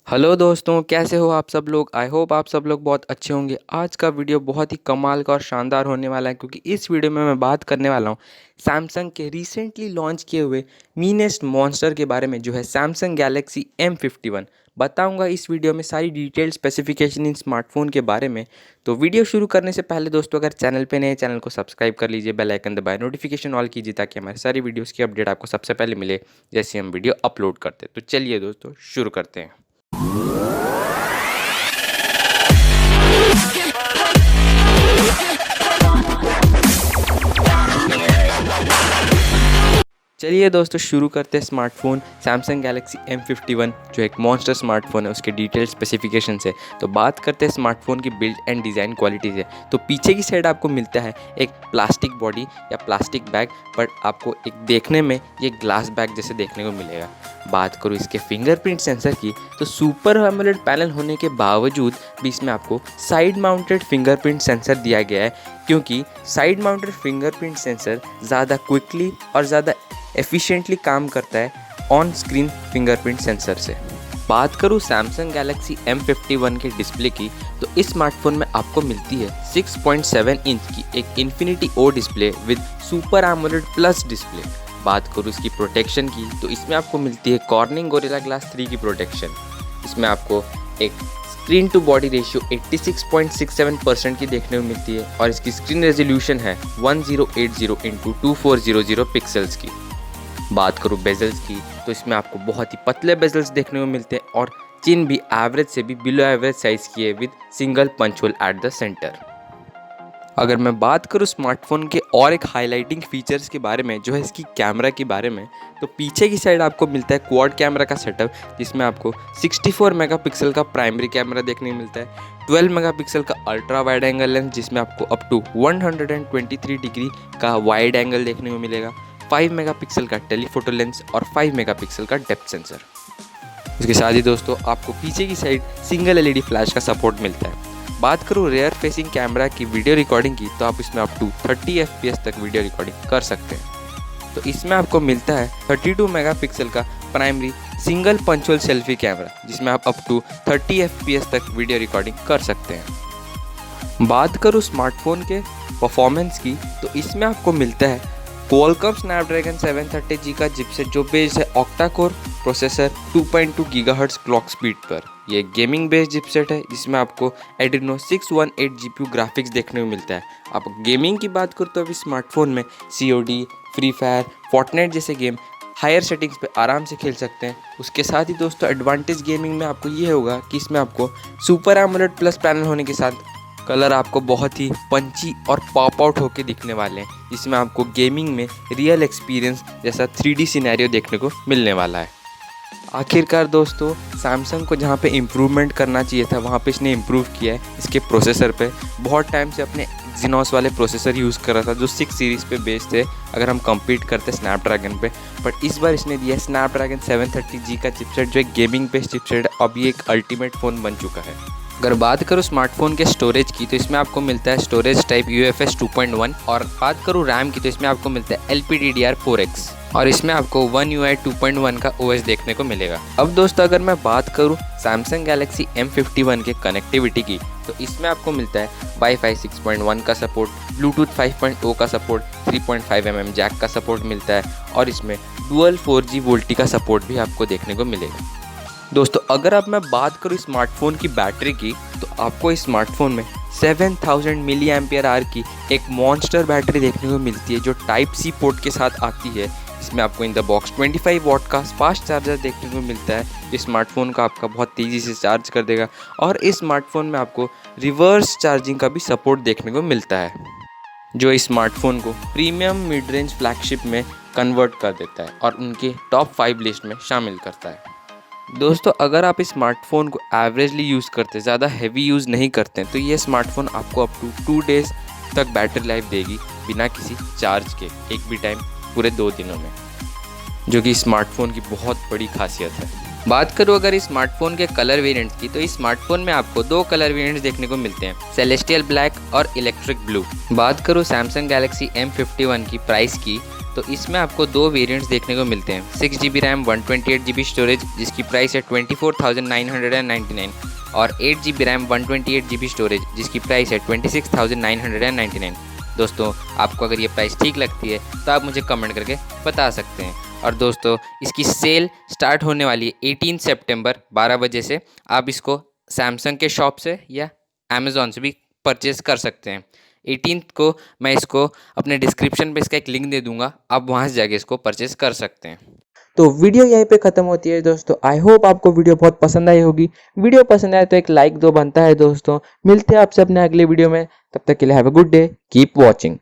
Hello दोस्तों, कैसे हो आप सब लोग। आई होप आप सब लोग बहुत अच्छे होंगे। आज का वीडियो बहुत ही कमाल का और शानदार होने वाला है क्योंकि इस वीडियो में मैं बात करने वाला हूँ सैमसंग के रिसेंटली लॉन्च किए हुए मीनेस्ट मॉन्स्टर के बारे में, जो है सैमसंग गैलेक्सी M51। बताऊंगा इस वीडियो में सारी डिटेल स्पेसिफिकेशन इन स्मार्टफोन के बारे में। तो वीडियो शुरू करने से पहले दोस्तों, अगर चैनल पे नए चैनल को सब्सक्राइब कर लीजिए, बेल आइकन दबाएं, नोटिफिकेशन ऑल कीजिए ताकि हमारी सारी वीडियोज़ की अपडेट आपको सबसे पहले मिले जैसे हम वीडियो अपलोड करते हैं। तो चलिए दोस्तों शुरू करते हैं। चलिए दोस्तों शुरू करते हैं स्मार्टफोन सैमसंग गैलेक्सी M51, जो एक मॉन्स्टर स्मार्टफोन है, उसके डिटेल स्पेसिफिकेशन से। तो बात करते हैं स्मार्टफोन की बिल्ड एंड डिज़ाइन क्वालिटी से। तो पीछे की साइड आपको मिलता है एक प्लास्टिक बॉडी या प्लास्टिक बैग, बट आपको एक देखने में ये ग्लास बैग जैसे देखने को मिलेगा। बात करूँ इसके फिंगरप्रिंट सेंसर की, तो सुपर एमोलेड पैनल होने के बावजूद भी इसमें आपको साइड माउंटेड फिंगरप्रिंट सेंसर दिया गया है, क्योंकि साइड माउंटेड फिंगरप्रिंट सेंसर ज़्यादा क्विकली और ज़्यादा एफिशिएंटली काम करता है ऑन स्क्रीन फिंगरप्रिंट सेंसर से। बात करूँ सैमसंग गैलेक्सी M51 के डिस्प्ले की, तो इस स्मार्टफोन में आपको मिलती है 6.7 इंच की एक infinity O display with super AMOLED plus display. बात करूँ इसकी प्रोटेक्शन की, तो इसमें आपको मिलती है कॉर्निंग गोरिल्ला ग्लास 3 की प्रोटेक्शन। इसमें आपको एक स्क्रीन टू बॉडी रेशियो 86.67% की देखने को मिलती है और इसकी स्क्रीन रेजोल्यूशन है 1080x2400 पिक्सल्स की। बात करूँ बेजल्स की, तो इसमें आपको बहुत ही पतले बेजल्स देखने को मिलते हैं और चिन भी एवरेज से भी बिलो एवरेज साइज़ की है with single punch hole at the centre. अगर मैं बात करूँ स्मार्टफोन के और एक हाईलाइटिंग फीचर्स के बारे में, जो है इसकी कैमरा के बारे में, तो पीछे की साइड आपको मिलता है क्वाड कैमरा का सेटअप, जिसमें आपको 64 मेगापिक्सल का प्राइमरी कैमरा देखने को मिलता है, 12 मेगापिक्सल का अल्ट्रा वाइड एंगल लेंस जिसमें आपको अप टू 123 डिग्री का वाइड एंगल देखने को मिलेगा, 5 मेगापिक्सल का टेलीफोटो लेंस और 5 मेगापिक्सल का डेप्थ सेंसर। इसके साथ ही दोस्तों आपको पीछे की साइड सिंगल LED फ्लैश का सपोर्ट मिलता है। बात करूँ रेयर फेसिंग कैमरा की वीडियो रिकॉर्डिंग की, तो आप इसमें अप टू 30 FPS तक वीडियो रिकॉर्डिंग कर सकते हैं। तो इसमें आपको मिलता है 32 मेगापिक्सल का primary single punch hole selfie camera, जिसमें आप अप टू 30 FPS तक वीडियो रिकॉर्डिंग कर सकते हैं। बात करूँ स्मार्टफोन के परफॉर्मेंस की, तो इसमें आपको मिलता है क्वालकॉम स्नैपड्रैगन 730G का चिपसेट, जो बेस्ड है octa core processor 2.2 gigahertz clock speed पर। ये गेमिंग बेस्ड चिपसेट है जिसमें आपको एड्रीनो 618 GPU ग्राफिक्स देखने को मिलता है। आप गेमिंग की बात करो तो अभी स्मार्टफोन में COD, फ्री फायर, फोर्टनाइट जैसे गेम हायर सेटिंग्स पे आराम से खेल सकते हैं। उसके साथ ही दोस्तों एडवांटेज गेमिंग में आपको ये होगा कि इसमें आपको सुपर एमोलेड प्लस पैनल होने के साथ कलर आपको बहुत ही पंची और पॉप आउट होके दिखने वाले हैं, जिसमें आपको गेमिंग में रियल एक्सपीरियंस जैसा 3D सिनेरियो देखने को मिलने वाला है। आखिरकार दोस्तों सैमसंग को जहाँ पे इम्प्रूवमेंट करना चाहिए था, वहाँ पे इसने इम्प्रूव किया है इसके प्रोसेसर पे। बहुत टाइम से अपने एक्सिनोस वाले प्रोसेसर यूज़ कर रहा था जो 6 सीरीज़ पे बेस्ड थे, अगर हम कंपीट करते स्नैपड्रैगन पे। बट इस बार इसने दिया स्नैपड्रैगन 730G का चिपसेट, जो एक गेमिंग बेस्ड चिपसेट है। अब ये एक अल्टीमेट फ़ोन बन चुका है। अगर बात करूँ स्मार्टफोन के स्टोरेज की, तो इसमें आपको मिलता है स्टोरेज टाइप UFS 2.1, और बात करूँ रैम की, तो इसमें आपको मिलता है LPDDR4X, और इसमें आपको One UI 2.1 का OS देखने को मिलेगा। अब दोस्तों अगर मैं बात करूँ सैमसंग गैलेक्सी M51 के कनेक्टिविटी की, तो इसमें आपको मिलता है Wi-Fi 6.1 का सपोर्ट, Bluetooth 5.0 का सपोर्ट, 3.5mm जैक का सपोर्ट मिलता है, और इसमें डुअल 4G वोल्टी का सपोर्ट भी आपको देखने को मिलेगा। दोस्तों अगर अब मैं बात करूँ स्मार्टफोन की बैटरी की, तो आपको इस स्मार्टफोन में 7000 मिली एम्पियर आवर की एक मॉन्स्टर बैटरी देखने को मिलती है, जो टाइप C पोर्ट के साथ आती है। इसमें आपको इन द बॉक्स 25 वॉट का फास्ट चार्जर देखने को मिलता है, जो स्मार्टफोन का आपका बहुत तेज़ी से चार्ज कर देगा, और इस स्मार्टफोन में आपको रिवर्स चार्जिंग का भी सपोर्ट देखने को मिलता है, जो इस स्मार्टफोन को प्रीमियम मिड रेंज फ्लैगशिप में कन्वर्ट कर देता है और उनके टॉप 5 लिस्ट में शामिल करता है। दोस्तों अगर आप इस स्मार्टफोन को एवरेजली यूज़ करते, ज़्यादा हैवी यूज़ नहीं करते हैं, तो ये स्मार्टफोन आपको अप टू 2 डेज़ तक बैटरी लाइफ देगी बिना किसी चार्ज के, एक भी टाइम पूरे 2 दिनों में, जो कि स्मार्टफोन की बहुत बड़ी खासियत है। बात करूँ अगर इस स्मार्टफोन के कलर वेरिएंट्स की, तो इस स्मार्टफोन में आपको 2 कलर वेरिएंट्स देखने को मिलते हैं, सेलेस्टियल ब्लैक और इलेक्ट्रिक ब्लू। बात करूँ सैमसंग गैलेक्सी M51 की प्राइस की, तो इसमें आपको दो वेरिएंट्स देखने को मिलते हैं, 6GB रैम 128GB स्टोरेज जिसकी प्राइस है 24,999 और 8GB रैम 128GB स्टोरेज जिसकी प्राइस है 26,999। दोस्तों आपको अगर ये प्राइस ठीक लगती है तो आप मुझे कमेंट करके बता सकते हैं। और दोस्तों इसकी सेल स्टार्ट होने वाली है 18 सितंबर 12 बजे से। आप इसको सैमसंग के शॉप से या अमेज़ॉन से भी परचेज़ कर सकते हैं। 18 को मैं इसको अपने डिस्क्रिप्शन पे इसका एक लिंक दे दूंगा, आप वहाँ से जाके इसको परचेज़ कर सकते हैं। तो वीडियो यहीं पे ख़त्म होती है दोस्तों। आई होप आपको वीडियो बहुत पसंद आई होगी। वीडियो पसंद आए तो एक लाइक दो बनता है दोस्तों। मिलते हैं आपसे अपने अगले वीडियो में, तब तक के लिए have a good day, keep watching.